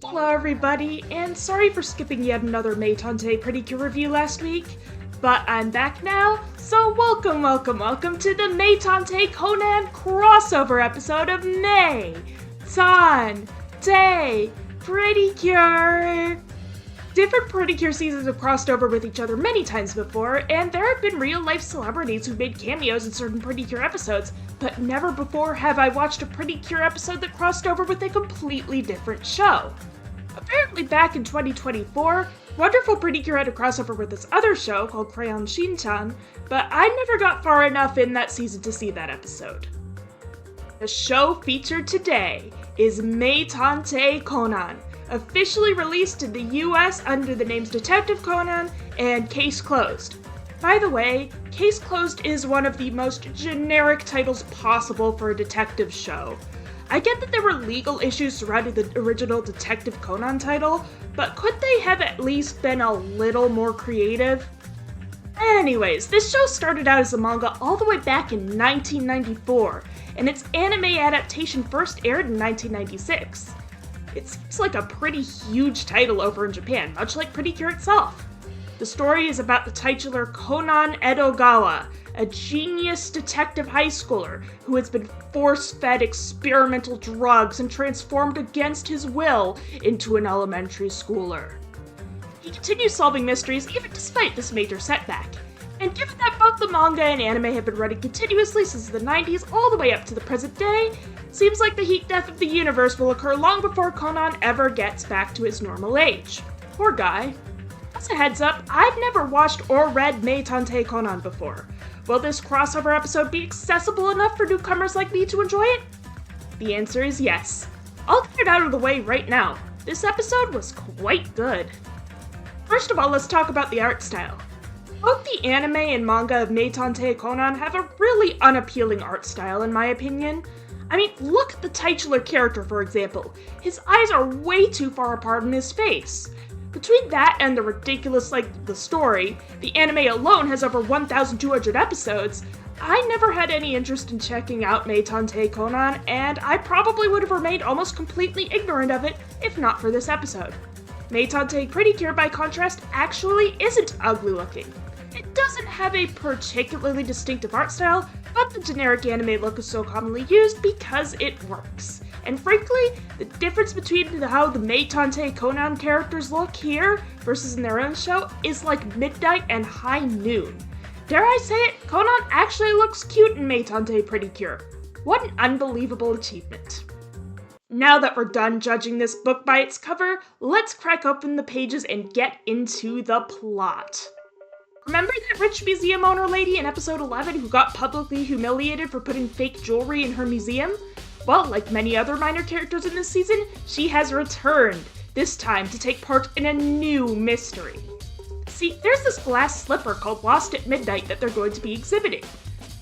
Hello everybody, and sorry for skipping yet another Meitantei Pretty Cure review last week, but I'm back now, so welcome to the Meitantei Conan crossover episode of Meitantei Pretty Cure! Different Pretty Cure seasons have crossed over with each other many times before, and there have been real-life celebrities who've made cameos in certain Pretty Cure episodes, but never before have I watched a Pretty Cure episode that crossed over with a completely different show. Apparently back in 2024, Wonderful Pretty Cure had a crossover with this other show called Crayon Shin-chan, but I never got far enough in that season to see that episode. The show featured today is Meitantei Conan, officially released in the US under the names Detective Conan and Case Closed. By the way, Case Closed is one of the most generic titles possible for a detective show. I get that there were legal issues surrounding the original Detective Conan title, but could they have at least been a little more creative? Anyways, this show started out as a manga all the way back in 1994, and its anime adaptation first aired in 1996. It seems like a pretty huge title over in Japan, much like Pretty Cure itself. The story is about the titular Conan Edogawa, a genius detective high schooler who has been force-fed experimental drugs and transformed against his will into an elementary schooler. He continues solving mysteries even despite this major setback. And given that both the manga and anime have been running continuously since the 90s all the way up to the present day, seems like the heat death of the universe will occur long before Conan ever gets back to his normal age. Poor guy. As a heads up, I've never watched or read Meitantei Conan before. Will this crossover episode be accessible enough for newcomers like me to enjoy it? The answer is yes. I'll get it out of the way right now. This episode was quite good. First of all, let's talk about the art style. Both the anime and manga of Meitantei Conan have a really unappealing art style in my opinion. I mean, look at the titular character for example. His eyes are way too far apart on his face. Between that and the ridiculous the story, the anime alone has over 1,200 episodes, I never had any interest in checking out Meitantei Conan, and I probably would have remained almost completely ignorant of it if not for this episode. Meitantei Pretty Cure, by contrast, actually isn't ugly looking. It doesn't have a particularly distinctive art style, but the generic anime look is so commonly used because it works. And frankly, the difference between how the Meitantei Conan characters look here versus in their own show is like midnight and high noon. Dare I say it, Conan actually looks cute in Meitantei Pretty Cure. What an unbelievable achievement. Now that we're done judging this book by its cover, let's crack open the pages and get into the plot. Remember that rich museum owner lady in episode 11 who got publicly humiliated for putting fake jewelry in her museum? Well, like many other minor characters in this season, she has returned, this time to take part in a new mystery. See, there's this glass slipper called Lost at Midnight that they're going to be exhibiting.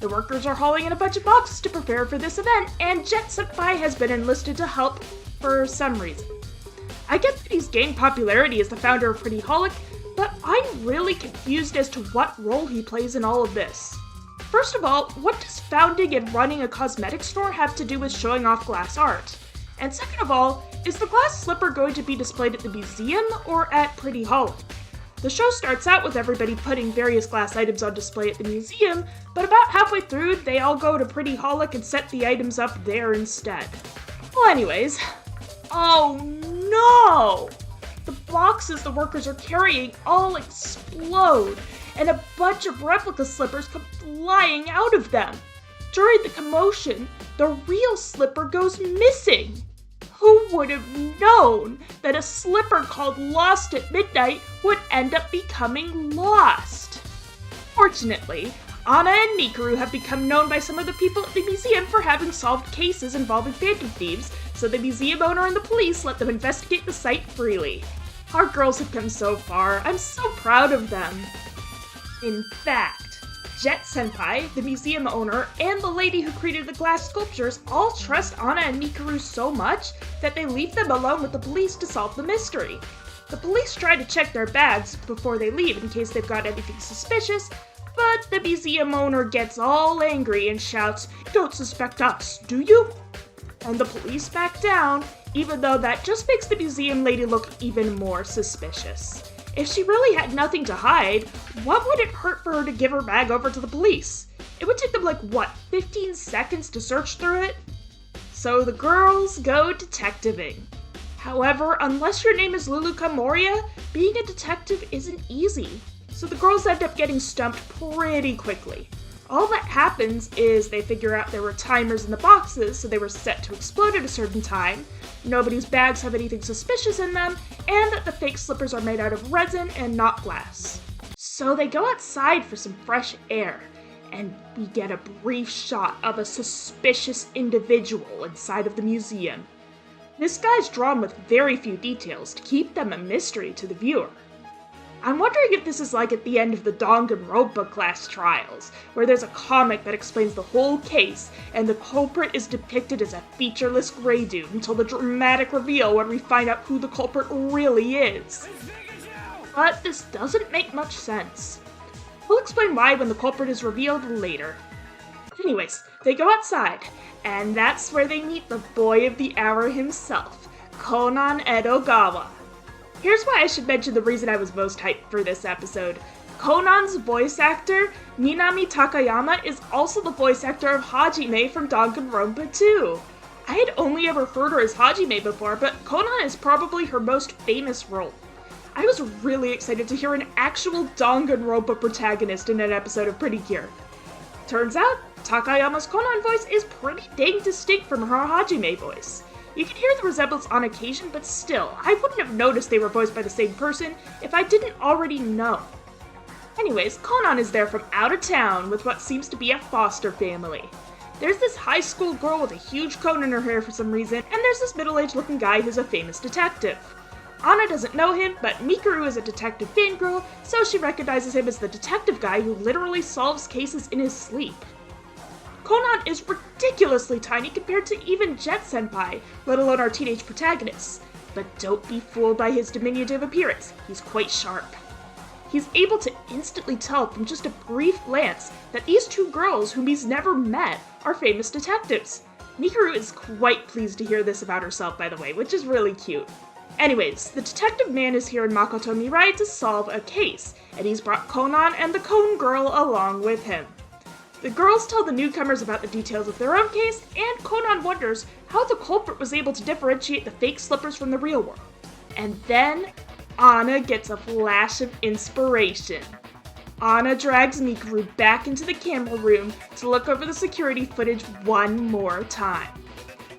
The workers are hauling in a bunch of boxes to prepare for this event, and Jet Senpai has been enlisted to help for some reason. I get that he's gained popularity as the founder of Pretty Holic, but I'm really confused as to what role he plays in all of this. First of all, what does founding and running a cosmetic store have to do with showing off glass art? And second of all, is the glass slipper going to be displayed at the museum or at Pretty Holic? The show starts out with everybody putting various glass items on display at the museum, but about halfway through, they all go to Pretty Holic and set the items up there instead. Well anyways, oh no! The boxes the workers are carrying all explode, and a bunch of replica slippers come flying out of them. During the commotion, the real slipper goes missing. Who would have known that a slipper called Lost at Midnight would end up becoming lost? Fortunately, Anna and Mikuru have become known by some of the people at the museum for having solved cases involving phantom thieves, so the museum owner and the police let them investigate the site freely. Our girls have come so far. I'm so proud of them. In fact, Jet Senpai, the museum owner, and the lady who created the glass sculptures all trust Anna and Mikuru so much that they leave them alone with the police to solve the mystery. The police try to check their bags before they leave in case they've got anything suspicious, but the museum owner gets all angry and shouts, "Don't suspect us, do you?" And the police back down, even though that just makes the museum lady look even more suspicious. If she really had nothing to hide, what would it hurt for her to give her bag over to the police? It would take them 15 seconds to search through it? So the girls go detectiving. However, unless your name is Luluka Moria, being a detective isn't easy. So the girls end up getting stumped pretty quickly. All that happens is they figure out there were timers in the boxes, so they were set to explode at a certain time, nobody's bags have anything suspicious in them, and that the fake slippers are made out of resin and not glass. So they go outside for some fresh air, and we get a brief shot of a suspicious individual inside of the museum. This guy's drawn with very few details to keep them a mystery to the viewer. I'm wondering if this is like at the end of the Danganronpa class trials, where there's a comic that explains the whole case, and the culprit is depicted as a featureless gray dude until the dramatic reveal when we find out who the culprit really is. But this doesn't make much sense. We'll explain why when the culprit is revealed later. Anyways, they go outside, and that's where they meet the boy of the hour himself, Conan Edogawa. Here's why I should mention the reason I was most hyped for this episode. Conan's voice actor, Minami Takayama, is also the voice actor of Hajime from Danganronpa 2. I had only ever heard her as Hajime before, but Conan is probably her most famous role. I was really excited to hear an actual Danganronpa protagonist in an episode of Pretty Cure. Turns out, Takayama's Conan voice is pretty dang distinct from her Hajime voice. You can hear the resemblance on occasion, but still, I wouldn't have noticed they were voiced by the same person if I didn't already know. Anyways, Conan is there from out of town with what seems to be a foster family. There's this high school girl with a huge cone in her hair for some reason, and there's this middle-aged looking guy who's a famous detective. Anna doesn't know him, but Mikuru is a detective fangirl, so she recognizes him as the detective guy who literally solves cases in his sleep. Conan is ridiculously tiny compared to even Jet Senpai, let alone our teenage protagonists. But don't be fooled by his diminutive appearance, he's quite sharp. He's able to instantly tell from just a brief glance that these two girls whom he's never met are famous detectives. Mikuru is quite pleased to hear this about herself, by the way, which is really cute. Anyways, the detective man is here in Makoto Mirai to solve a case, and he's brought Conan and the Cone Girl along with him. The girls tell the newcomers about the details of their own case, and Conan wonders how the culprit was able to differentiate the fake slippers from the real world. And then, Anna gets a flash of inspiration. Anna drags Mikuru back into the camera room to look over the security footage one more time.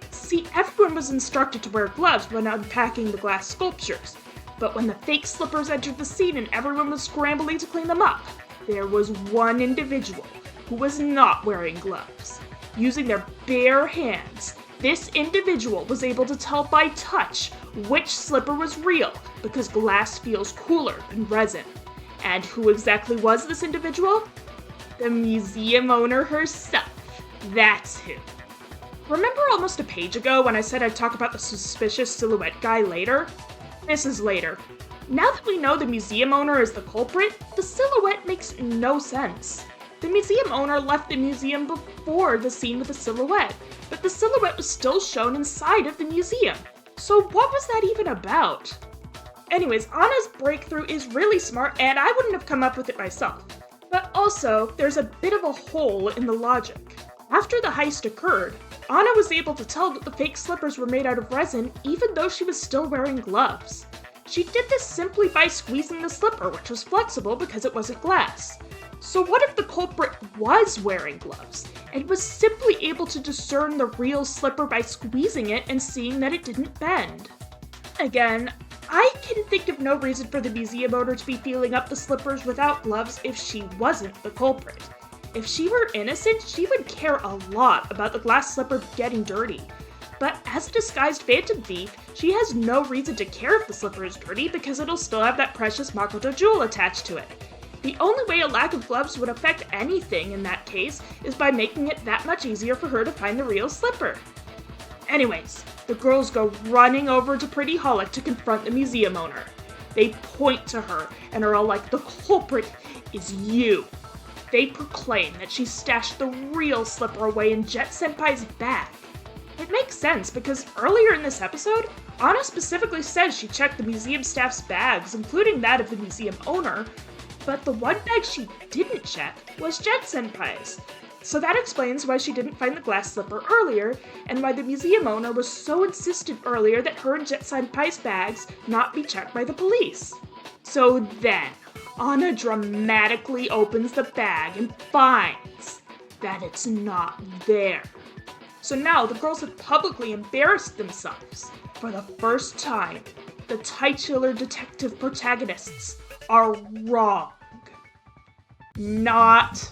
See, everyone was instructed to wear gloves when unpacking the glass sculptures, but when the fake slippers entered the scene and everyone was scrambling to clean them up, there was one individual who was not wearing gloves. Using their bare hands, this individual was able to tell by touch which slipper was real because glass feels cooler than resin. And who exactly was this individual? The museum owner herself. That's who. Remember almost a page ago when I said I'd talk about the suspicious silhouette guy later? This is later. Now that we know the museum owner is the culprit, the silhouette makes no sense. The museum owner left the museum before the scene with the silhouette, but the silhouette was still shown inside of the museum. So what was that even about? Anyways, Anna's breakthrough is really smart, and I wouldn't have come up with it myself. But also, there's a bit of a hole in the logic. After the heist occurred, Anna was able to tell that the fake slippers were made out of resin even though she was still wearing gloves. She did this simply by squeezing the slipper, which was flexible because it wasn't glass. So what if the culprit was wearing gloves, and was simply able to discern the real slipper by squeezing it and seeing that it didn't bend? Again, I can think of no reason for the museum owner to be feeling up the slippers without gloves if she wasn't the culprit. If she were innocent, she would care a lot about the glass slipper getting dirty. But as a disguised phantom thief, she has no reason to care if the slipper is dirty because it'll still have that precious Makoto jewel attached to it. The only way a lack of gloves would affect anything in that case is by making it that much easier for her to find the real slipper. Anyways, the girls go running over to Pretty Holic to confront the museum owner. They point to her and are all like, "The culprit is you." They proclaim that she stashed the real slipper away in Jet Senpai's bag. It makes sense because earlier in this episode, Anna specifically says she checked the museum staff's bags, including that of the museum owner, but the one bag she didn't check was Jet Senpai's. So that explains why she didn't find the glass slipper earlier, and why the museum owner was so insistent earlier that her and Jet Senpai's bags not be checked by the police. So then, Anna dramatically opens the bag and finds that it's not there. So now the girls have publicly embarrassed themselves. For the first time, the titular detective protagonists are wrong. Not,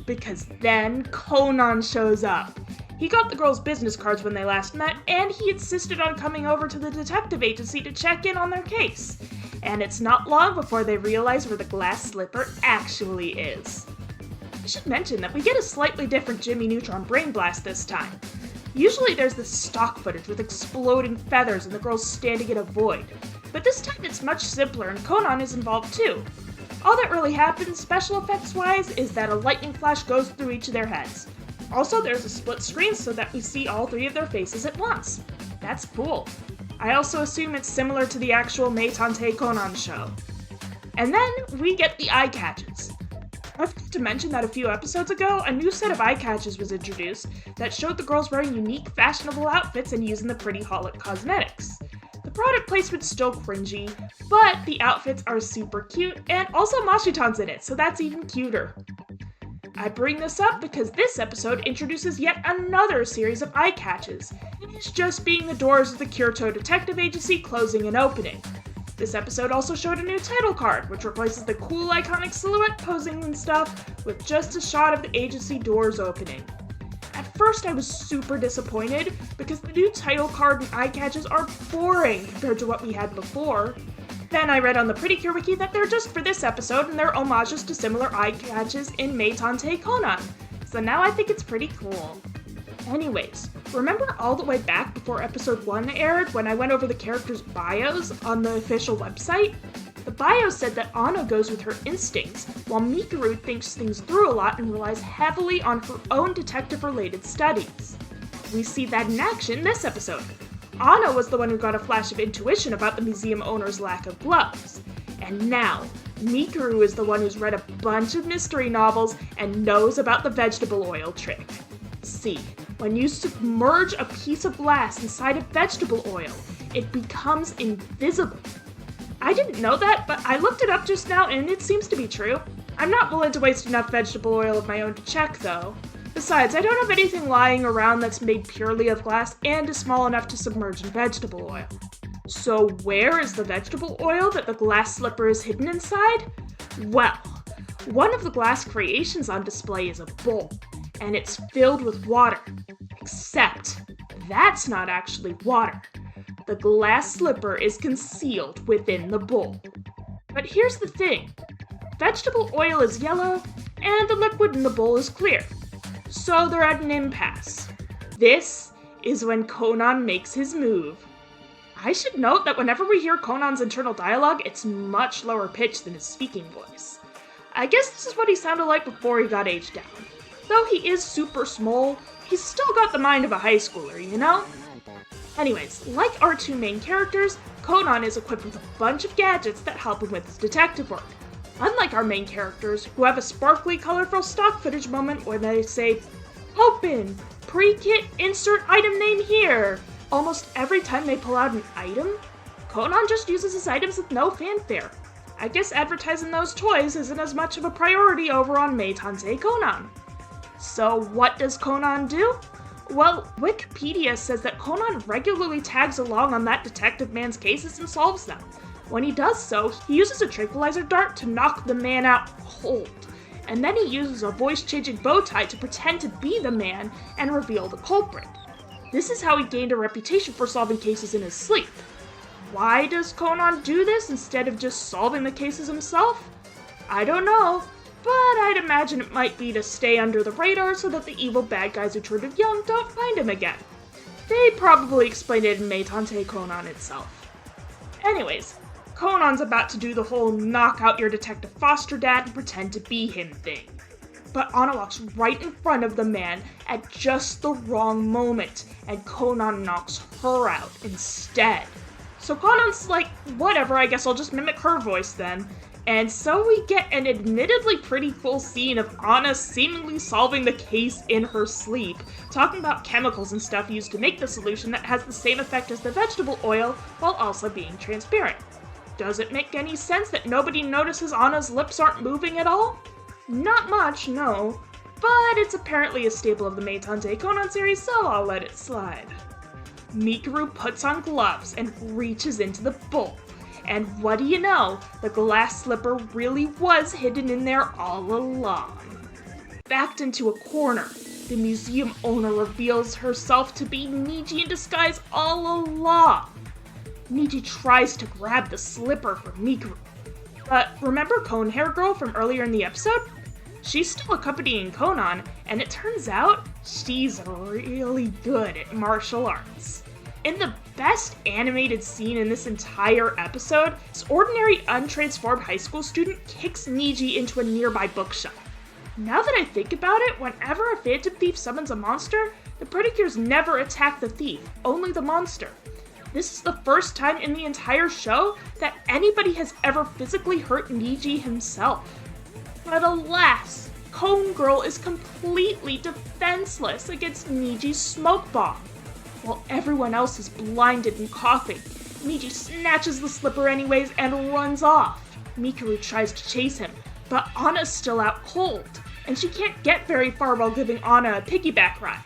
because then Conan shows up. He got the girls' business cards when they last met, and he insisted on coming over to the detective agency to check in on their case. And it's not long before they realize where the glass slipper actually is. I should mention that we get a slightly different Jimmy Neutron Brain Blast this time. Usually there's this stock footage with exploding feathers and the girls standing in a void, but this time it's much simpler and Conan is involved too. All that really happens, special effects wise, is that a lightning flash goes through each of their heads. Also, there's a split screen so that we see all three of their faces at once. That's cool. I also assume it's similar to the actual Meitantei Conan show. And then we get the eye catches. I forgot to mention that a few episodes ago, a new set of eye catches was introduced that showed the girls wearing unique, fashionable outfits and using the Pretty Holic cosmetics. The product placement's still cringy, but the outfits are super cute, and also Mashitan's in it, so that's even cuter. I bring this up because this episode introduces yet another series of eye catches, and it's just being the doors of the Kyoto Detective Agency closing and opening. This episode also showed a new title card, which replaces the cool iconic silhouette posing and stuff with just a shot of the agency doors opening. At first I was super disappointed because the new title card and eye catches are boring compared to what we had before. Then I read on the Pretty Cure wiki that they're just for this episode and they're homages to similar eye catches in Meitantei Conan, so now I think it's pretty cool. Anyways, remember all the way back before episode 1 aired when I went over the characters' bios on the official website? The bio said that Anna goes with her instincts, while Mikuru thinks things through a lot and relies heavily on her own detective-related studies. We see that in action this episode. Anna was the one who got a flash of intuition about the museum owner's lack of gloves. And now, Mikuru is the one who's read a bunch of mystery novels and knows about the vegetable oil trick. See, when you submerge a piece of glass inside of vegetable oil, it becomes invisible. I didn't know that, but I looked it up just now and it seems to be true. I'm not willing to waste enough vegetable oil of my own to check, though. Besides, I don't have anything lying around that's made purely of glass and is small enough to submerge in vegetable oil. So where is the vegetable oil that the glass slipper is hidden inside? Well, one of the glass creations on display is a bowl, and it's filled with water. Except, that's not actually water. The glass slipper is concealed within the bowl. But here's the thing. Vegetable oil is yellow, and the liquid in the bowl is clear. So they're at an impasse. This is when Conan makes his move. I should note that whenever we hear Conan's internal dialogue, it's much lower pitched than his speaking voice. I guess this is what he sounded like before he got aged down. Though he is super small, he's still got the mind of a high schooler, you know? Anyways, like our two main characters, Conan is equipped with a bunch of gadgets that help him with his detective work. Unlike our main characters, who have a sparkly, colorful stock footage moment where they say, "Open! Pre-kit, insert item name here!" almost every time they pull out an item, Conan just uses his items with no fanfare. I guess advertising those toys isn't as much of a priority over on Meitantei Conan. So what does Conan do? Well, Wikipedia says that Conan regularly tags along on that detective man's cases and solves them. When he does so, he uses a tranquilizer dart to knock the man out cold, and then he uses a voice-changing bow tie to pretend to be the man and reveal the culprit. This is how he gained a reputation for solving cases in his sleep. Why does Conan do this instead of just solving the cases himself? I don't know, but I'd imagine it might be to stay under the radar so that the evil bad guys who turned him young don't find him again. They probably explained it in Meitantei Conan itself. Anyways, Conan's about to do the whole knock out your detective foster dad and pretend to be him thing. but Anna walks right in front of the man at just the wrong moment, and Conan knocks her out instead. So Conan's like, whatever, I guess I'll just mimic her voice then. And so we get an admittedly pretty cool scene of Anna seemingly solving the case in her sleep, talking about chemicals and stuff used to make the solution that has the same effect as the vegetable oil while also being transparent. Does it make any sense that nobody notices Anna's lips aren't moving at all? Not much, no, but it's apparently a staple of the Meitantei Conan series, so I'll let it slide. Mikuru puts on gloves and reaches into the bowl. And what do you know, the glass slipper really was hidden in there all along. Backed into a corner, the museum owner reveals herself to be Niji in disguise all along. Niji tries to grab the slipper from Mikuru. But remember Cone Hair Girl from earlier in the episode? She's still accompanying Conan, and it turns out she's really good at martial arts. In the best animated scene in this entire episode, this ordinary untransformed high school student kicks Niji into a nearby bookshelf. Now that I think about it, whenever a phantom thief summons a monster, the Pretty Cures never attack the thief, only the monster. This is the first time in the entire show that anybody has ever physically hurt Niji himself. But alas, Cone Girl is completely defenseless against Niji's smoke bomb. While everyone else is blinded and coughing, Niji snatches the slipper anyways and runs off. Mikuru tries to chase him, but Anna's still out cold, and she can't get very far while giving Anna a piggyback ride.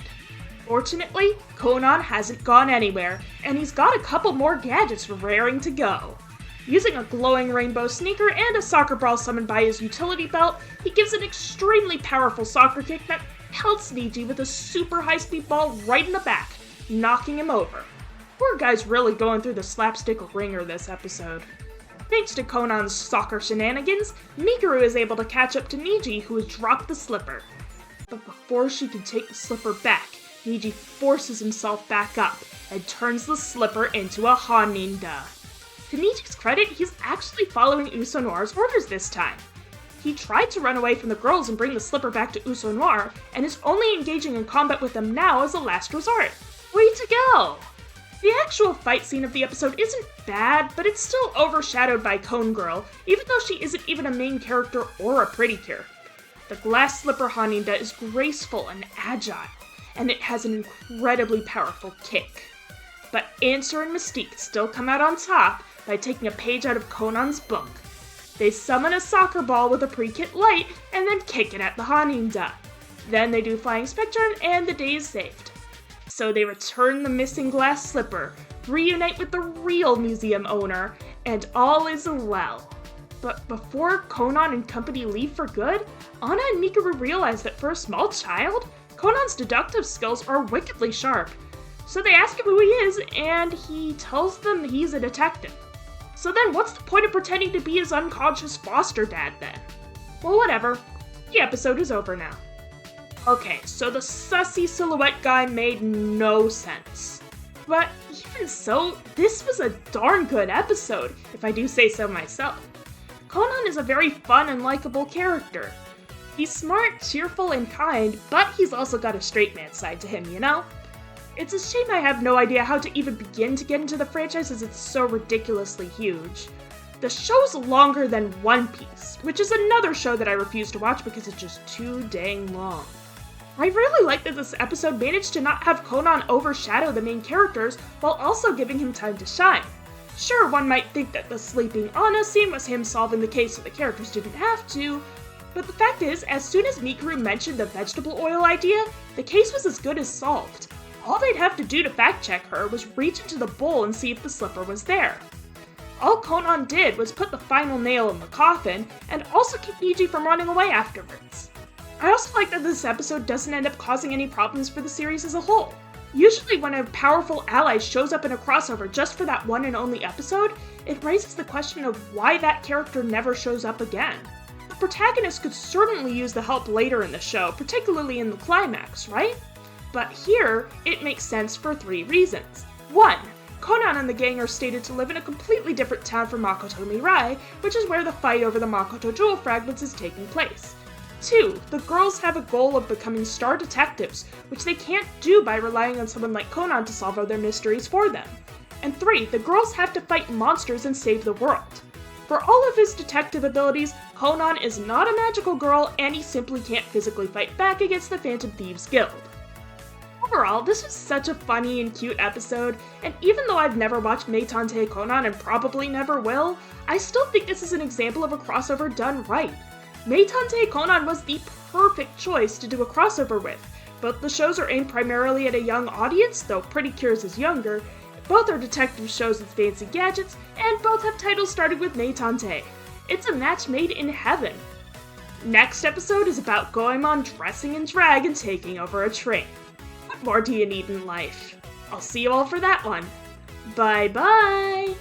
Fortunately, Conan hasn't gone anywhere, and he's got a couple more gadgets raring to go. Using a glowing rainbow sneaker and a soccer ball summoned by his utility belt, he gives an extremely powerful soccer kick that pelts Niji with a super high-speed ball right in the back, knocking him over. Poor guy's really going through the slapstick ringer this episode. Thanks to Conan's soccer shenanigans, Mikuru is able to catch up to Niji, who has dropped the slipper. But before she can take the slipper back, Niji forces himself back up and turns the slipper into a Haninda. To Niji's credit, he's actually following Uso Noir's orders this time. He tried to run away from the girls and bring the slipper back to Uso Noir, and is only engaging in combat with them now as a last resort. Way to go! The actual fight scene of the episode isn't bad, but it's still overshadowed by Cone Girl, even though she isn't even a main character or a Pretty Cure. The glass slipper Haninda is graceful and agile, and it has an incredibly powerful kick. But Answer and Mystique still come out on top by taking a page out of Conan's book. They summon a soccer ball with a pre-kit light and then kick it at the Haninda. Then they do Flying Spectrum and the day is saved. So they return the missing glass slipper, reunite with the real museum owner, and all is well. But before Conan and company leave for good, Anna and Mikuru realize that for a small child, Conan's deductive skills are wickedly sharp. So they ask him who he is, and he tells them he's a detective. So then what's the point of pretending to be his unconscious foster dad then? Well, whatever. The episode is over now. Okay, so the sussy silhouette guy made no sense. But even so, this was a darn good episode, if I do say so myself. Conan is a very fun and likable character. He's smart, cheerful, and kind, but he's also got a straight man side to him, you know? It's a shame I have no idea how to even begin to get into the franchise as it's so ridiculously huge. The show's longer than One Piece, which is another show that I refuse to watch because it's just too dang long. I really like that this episode managed to not have Conan overshadow the main characters while also giving him time to shine. Sure, one might think that the sleeping Anna scene was him solving the case so the characters didn't have to, but the fact is, as soon as Mikuru mentioned the vegetable oil idea, the case was as good as solved. All they'd have to do to fact-check her was reach into the bowl and see if the slipper was there. All Conan did was put the final nail in the coffin, and also keep Niji from running away afterwards. I also like that this episode doesn't end up causing any problems for the series as a whole. Usually when a powerful ally shows up in a crossover just for that one and only episode, it raises the question of why that character never shows up again. The protagonist could certainly use the help later in the show, particularly in the climax, right? But here, it makes sense for 3 reasons. 1. Conan and the gang are stated to live in a completely different town from Makoto Mirai, which is where the fight over the Makoto jewel fragments is taking place. 2. The girls have a goal of becoming star detectives, which they can't do by relying on someone like Conan to solve all their mysteries for them. And 3. The girls have to fight monsters and save the world. For all of his detective abilities, Conan is not a magical girl, and he simply can't physically fight back against the Phantom Thieves Guild. Overall, this was such a funny and cute episode, and even though I've never watched Meitantei Conan and probably never will, I still think this is an example of a crossover done right. Meitantei Conan was the perfect choice to do a crossover with. Both the shows are aimed primarily at a young audience, though Pretty Cure's is younger. Both are detective shows with fancy gadgets, and both have titles starting with Meitantei. It's a match made in heaven. Next episode is about Goemon dressing in drag and taking over a train. What more do you need in life? I'll see you all for that one. Bye bye!